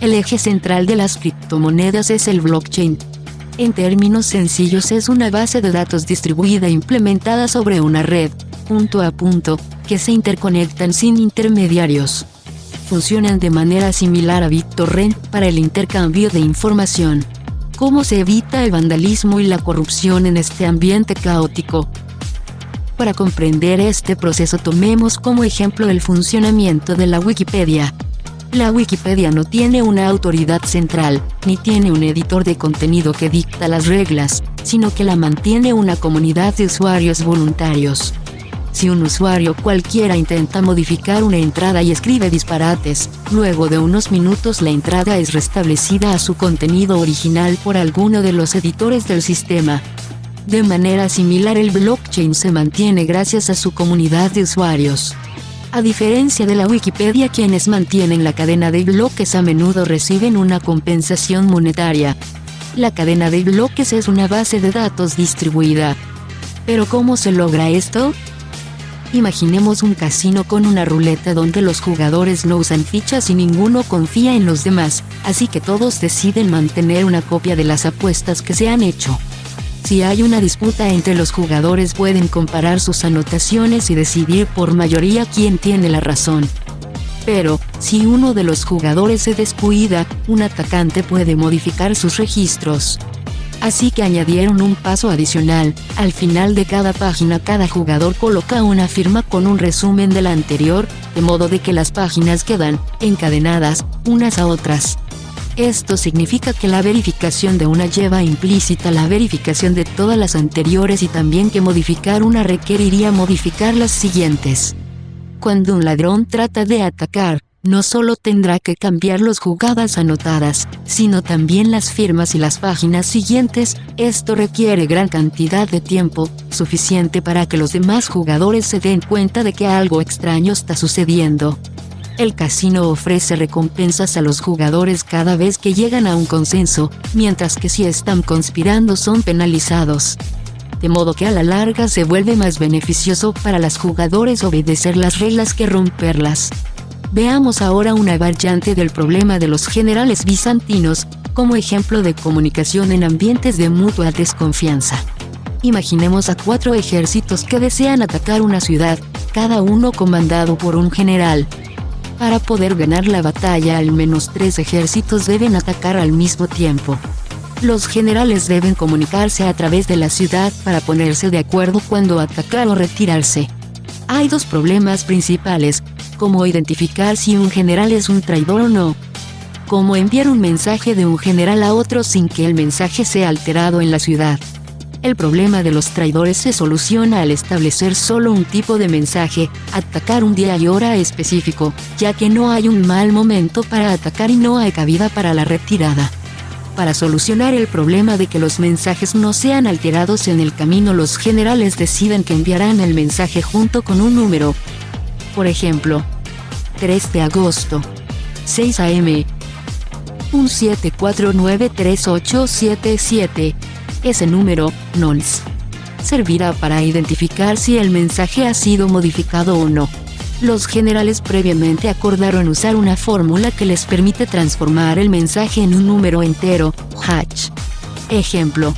El eje central de las criptomonedas es el blockchain. En términos sencillos, es una base de datos distribuida implementada sobre una red, punto a punto, que se interconectan sin intermediarios. Funcionan de manera similar a BitTorrent para el intercambio de información. ¿Cómo se evita el vandalismo y la corrupción en este ambiente caótico? Para comprender este proceso, tomemos como ejemplo el funcionamiento de la Wikipedia. La Wikipedia no tiene una autoridad central, ni tiene un editor de contenido que dicta las reglas, sino que la mantiene una comunidad de usuarios voluntarios. Si un usuario cualquiera intenta modificar una entrada y escribe disparates, luego de unos minutos la entrada es restablecida a su contenido original por alguno de los editores del sistema. De manera similar, el blockchain se mantiene gracias a su comunidad de usuarios. A diferencia de la Wikipedia, quienes mantienen la cadena de bloques a menudo reciben una compensación monetaria. La cadena de bloques es una base de datos distribuida. ¿Pero cómo se logra esto? Imaginemos un casino con una ruleta donde los jugadores no usan fichas y ninguno confía en los demás, así que todos deciden mantener una copia de las apuestas que se han hecho. Si hay una disputa entre los jugadores, pueden comparar sus anotaciones y decidir por mayoría quién tiene la razón. Pero, si uno de los jugadores se descuida, un atacante puede modificar sus registros. Así que añadieron un paso adicional. Al final de cada página, cada jugador coloca una firma con un resumen de la anterior, de modo de que las páginas quedan encadenadas unas a otras. Esto significa que la verificación de una lleva implícita la verificación de todas las anteriores, y también que modificar una requeriría modificar las siguientes. Cuando un ladrón trata de atacar, no solo tendrá que cambiar las jugadas anotadas, sino también las firmas y las páginas siguientes. Esto requiere gran cantidad de tiempo, suficiente para que los demás jugadores se den cuenta de que algo extraño está sucediendo. El casino ofrece recompensas a los jugadores cada vez que llegan a un consenso, mientras que si están conspirando son penalizados. De modo que a la larga se vuelve más beneficioso para los jugadores obedecer las reglas que romperlas. Veamos ahora una variante del problema de los generales bizantinos, como ejemplo de comunicación en ambientes de mutua desconfianza. Imaginemos a 4 ejércitos que desean atacar una ciudad, cada uno comandado por un general. Para poder ganar la batalla, al menos 3 ejércitos deben atacar al mismo tiempo. Los generales deben comunicarse a través de la ciudad para ponerse de acuerdo cuándo atacar o retirarse. Hay 2 problemas principales: cómo identificar si un general es un traidor o no. Cómo enviar un mensaje de un general a otro sin que el mensaje sea alterado en la ciudad. El problema de los traidores se soluciona al establecer solo un tipo de mensaje: atacar un día y hora específico, ya que no hay un mal momento para atacar y no hay cabida para la retirada. Para solucionar el problema de que los mensajes no sean alterados en el camino, los generales deciden que enviarán el mensaje junto con un número. Por ejemplo, 3 de agosto, 6 a.m. 174938777. Ese número, nonce, servirá para identificar si el mensaje ha sido modificado o no. Los generales previamente acordaron usar una fórmula que les permite transformar el mensaje en un número entero, hash. Ejemplo.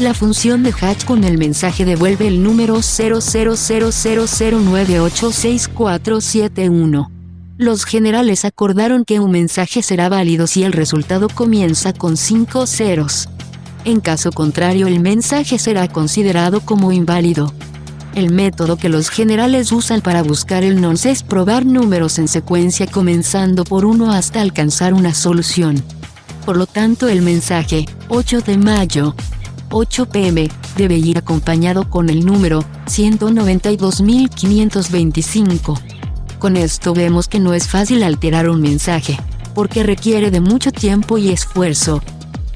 La función de hash con el mensaje devuelve el número 000009866471. Los generales acordaron que un mensaje será válido si el resultado comienza con 5 ceros. En caso contrario, el mensaje será considerado como inválido. El método que los generales usan para buscar el nonce es probar números en secuencia comenzando por 1 hasta alcanzar una solución. Por lo tanto, el mensaje 8 de mayo, 8 p.m. debe ir acompañado con el número 192.525. Con esto vemos que no es fácil alterar un mensaje, porque requiere de mucho tiempo y esfuerzo.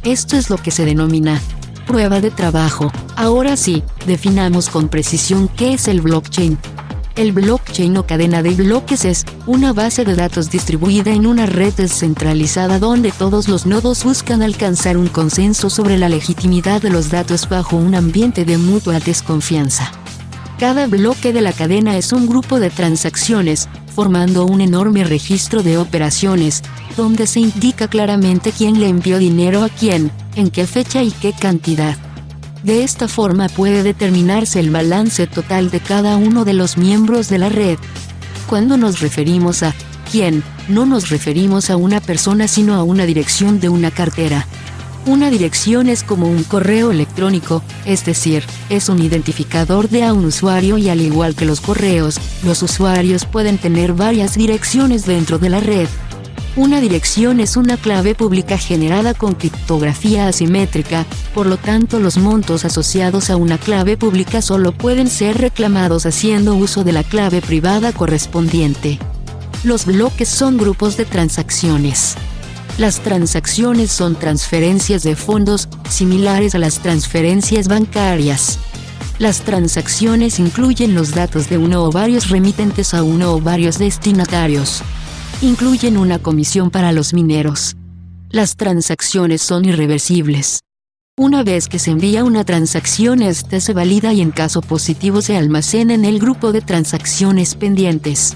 Esto es lo que se denomina prueba de trabajo. Ahora sí, definamos con precisión qué es el blockchain. El blockchain o cadena de bloques es una base de datos distribuida en una red descentralizada donde todos los nodos buscan alcanzar un consenso sobre la legitimidad de los datos bajo un ambiente de mutua desconfianza. Cada bloque de la cadena es un grupo de transacciones, formando un enorme registro de operaciones, donde se indica claramente quién le envió dinero a quién, en qué fecha y qué cantidad. De esta forma puede determinarse el balance total de cada uno de los miembros de la red. Cuando nos referimos a quién, no nos referimos a una persona sino a una dirección de una cartera. Una dirección es como un correo electrónico, es decir, es un identificador de a un usuario y al igual que los correos, los usuarios pueden tener varias direcciones dentro de la red. Una dirección es una clave pública generada con criptografía asimétrica, por lo tanto los montos asociados a una clave pública solo pueden ser reclamados haciendo uso de la clave privada correspondiente. Los bloques son grupos de transacciones. Las transacciones son transferencias de fondos, similares a las transferencias bancarias. Las transacciones incluyen los datos de uno o varios remitentes a uno o varios destinatarios. Incluyen una comisión para los mineros. Las transacciones son irreversibles. Una vez que se envía una transacción, esta se valida y en caso positivo se almacena en el grupo de transacciones pendientes.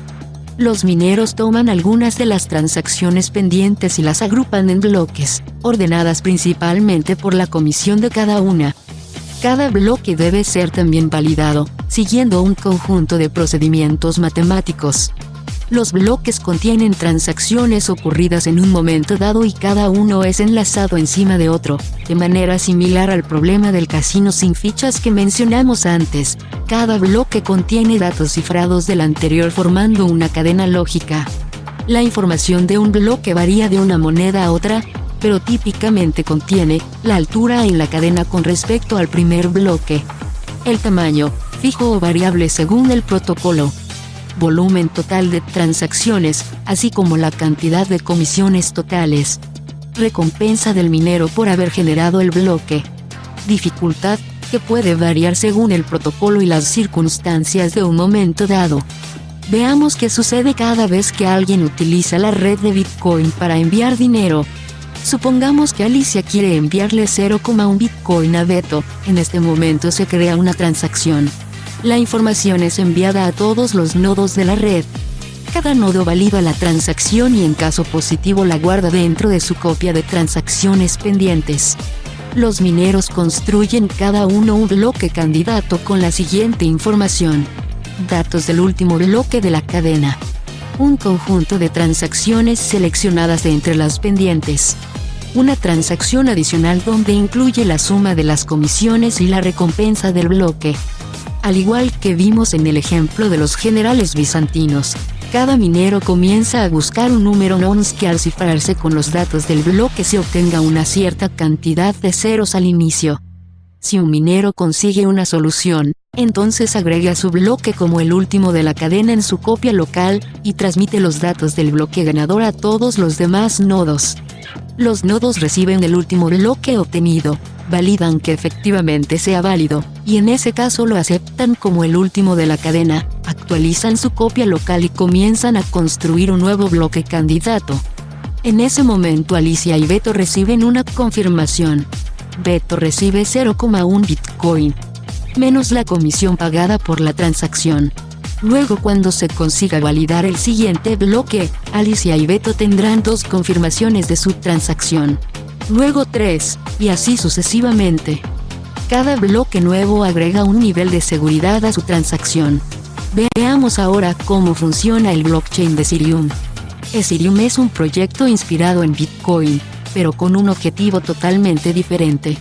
Los mineros toman algunas de las transacciones pendientes y las agrupan en bloques, ordenadas principalmente por la comisión de cada una. Cada bloque debe ser también validado, siguiendo un conjunto de procedimientos matemáticos. Los bloques contienen transacciones ocurridas en un momento dado y cada uno es enlazado encima de otro, de manera similar al problema del casino sin fichas que mencionamos antes. Cada bloque contiene datos cifrados del anterior formando una cadena lógica. La información de un bloque varía de una moneda a otra, pero típicamente contiene la altura en la cadena con respecto al primer bloque, el tamaño, fijo o variable según el protocolo, volumen total de transacciones, así como la cantidad de comisiones totales, recompensa del minero por haber generado el bloque, dificultad, que puede variar según el protocolo y las circunstancias de un momento dado. Veamos qué sucede cada vez que alguien utiliza la red de Bitcoin para enviar dinero. Supongamos que Alicia quiere enviarle 0,1 Bitcoin a Beto. En este momento se crea una transacción. La información es enviada a todos los nodos de la red. Cada nodo valida la transacción y en caso positivo la guarda dentro de su copia de transacciones pendientes. Los mineros construyen cada uno un bloque candidato con la siguiente información. Datos del último bloque de la cadena. Un conjunto de transacciones seleccionadas de entre las pendientes. Una transacción adicional donde incluye la suma de las comisiones y la recompensa del bloque. Al igual que vimos en el ejemplo de los generales bizantinos, cada minero comienza a buscar un número nonce que al cifrarse con los datos del bloque se obtenga una cierta cantidad de ceros al inicio. Si un minero consigue una solución, entonces agrega su bloque como el último de la cadena en su copia local y transmite los datos del bloque ganador a todos los demás nodos. Los nodos reciben el último bloque obtenido, validan que efectivamente sea válido, y en ese caso lo aceptan como el último de la cadena, actualizan su copia local y comienzan a construir un nuevo bloque candidato. En ese momento Alicia y Beto reciben una confirmación. Beto recibe 0,1 Bitcoin, menos la comisión pagada por la transacción. Luego, cuando se consiga validar el siguiente bloque, Alicia y Beto tendrán 2 confirmaciones de su transacción. Luego 3, y así sucesivamente. Cada bloque nuevo agrega un nivel de seguridad a su transacción. Veamos ahora cómo funciona el blockchain de Ethereum. Ethereum es un proyecto inspirado en Bitcoin, pero con un objetivo totalmente diferente: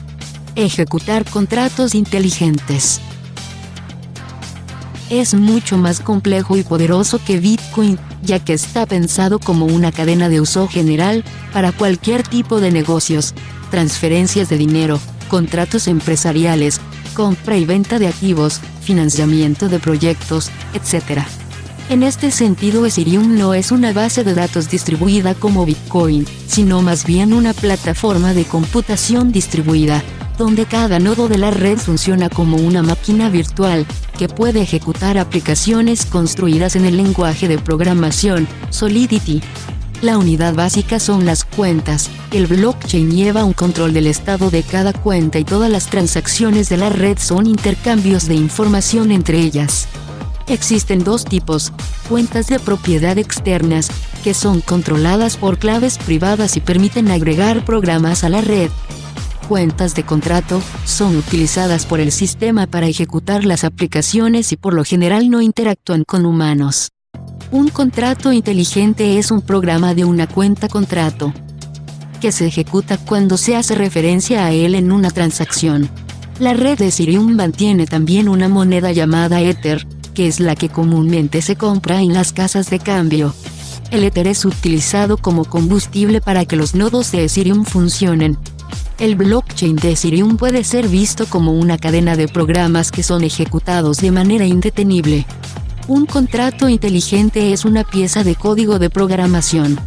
ejecutar contratos inteligentes. Es mucho más complejo y poderoso que Bitcoin, ya que está pensado como una cadena de uso general para cualquier tipo de negocios, transferencias de dinero, contratos empresariales, compra y venta de activos, financiamiento de proyectos, etc. En este sentido, Ethereum no es una base de datos distribuida como Bitcoin, sino más bien una plataforma de computación distribuida, donde cada nodo de la red funciona como una máquina virtual, que puede ejecutar aplicaciones construidas en el lenguaje de programación, Solidity. La unidad básica son las cuentas. El blockchain lleva un control del estado de cada cuenta y todas las transacciones de la red son intercambios de información entre ellas. Existen dos tipos: cuentas de propiedad externas, que son controladas por claves privadas y permiten agregar programas a la red. Cuentas de contrato, son utilizadas por el sistema para ejecutar las aplicaciones y por lo general no interactúan con humanos. Un contrato inteligente es un programa de una cuenta contrato, que se ejecuta cuando se hace referencia a él en una transacción. La red de Ethereum mantiene también una moneda llamada Ether, que es la que comúnmente se compra en las casas de cambio. El Ether es utilizado como combustible para que los nodos de Ethereum funcionen. El blockchain de Ethereum puede ser visto como una cadena de programas que son ejecutados de manera indetenible. Un contrato inteligente es una pieza de código de programación.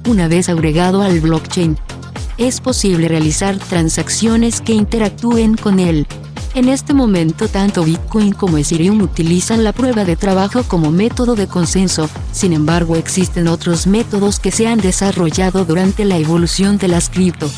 Una vez agregado al blockchain, es posible realizar transacciones que interactúen con él. En este momento tanto Bitcoin como Ethereum utilizan la prueba de trabajo como método de consenso. Sin embargo, existen otros métodos que se han desarrollado durante la evolución de las cripto.